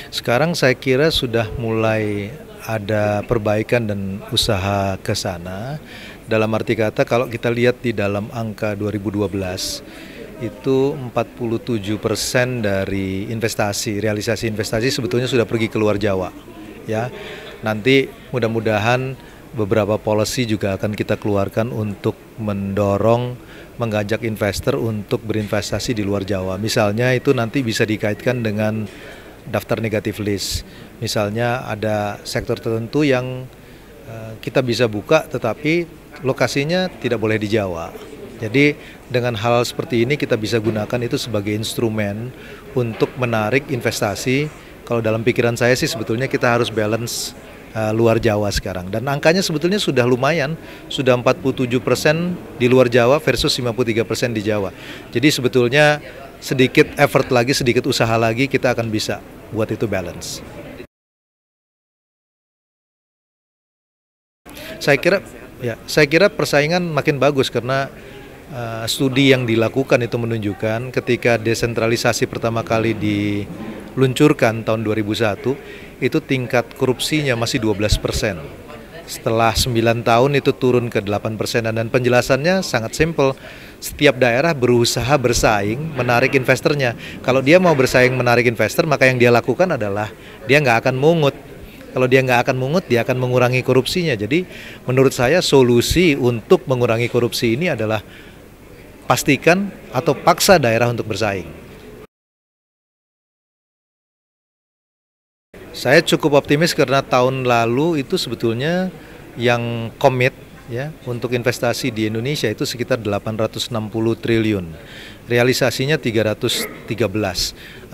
Sekarang saya kira sudah mulai ada perbaikan dan usaha ke sana. Dalam arti kata kalau kita lihat di dalam angka 2012 itu 47% dari investasi, realisasi investasi sebetulnya sudah pergi ke luar Jawa. Ya, nanti mudah-mudahan beberapa policy juga akan kita keluarkan untuk mendorong, mengajak investor untuk berinvestasi di luar Jawa. Misalnya itu nanti bisa dikaitkan dengan daftar negatif list. Misalnya ada sektor tertentu yang kita bisa buka tetapi lokasinya tidak boleh di Jawa. Jadi dengan hal seperti ini kita bisa gunakan itu sebagai instrumen untuk menarik investasi. Kalau dalam pikiran saya sih sebetulnya kita harus balance luar Jawa sekarang. Dan angkanya sebetulnya sudah lumayan, sudah 47% di luar Jawa versus 53% di Jawa. Jadi sebetulnya sedikit effort lagi, sedikit usaha lagi kita akan bisa buat itu balance. Saya kira persaingan makin bagus karena studi yang dilakukan itu menunjukkan ketika desentralisasi pertama kali diluncurkan tahun 2001 itu tingkat korupsinya masih 12%. Setelah 9 tahun itu turun ke 8% dan penjelasannya sangat simpel. Setiap daerah berusaha bersaing menarik investornya. Kalau dia mau bersaing menarik investor, maka yang dia lakukan adalah dia nggak akan mungut. Kalau dia nggak akan mungut, dia akan mengurangi korupsinya. Jadi menurut saya solusi untuk mengurangi korupsi ini adalah pastikan atau paksa daerah untuk bersaing. Saya cukup optimis karena tahun lalu itu sebetulnya yang komit ya untuk investasi di Indonesia itu sekitar 860 triliun. Realisasinya 313.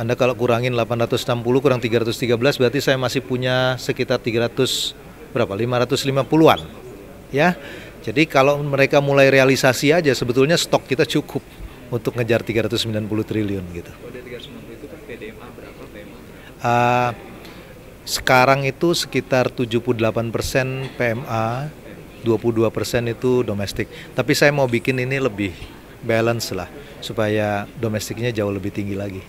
Anda kalau kurangin 860 kurang 313 berarti saya masih punya sekitar 550-an. Ya. Jadi kalau mereka mulai realisasi aja sebetulnya stok kita cukup untuk ngejar 390 triliun gitu. Kode 390 itu kan PDMA berapa PMA? Sekarang itu sekitar 78% PMA, 22% itu domestik. Tapi saya mau bikin ini lebih balance lah, supaya domestiknya jauh lebih tinggi lagi.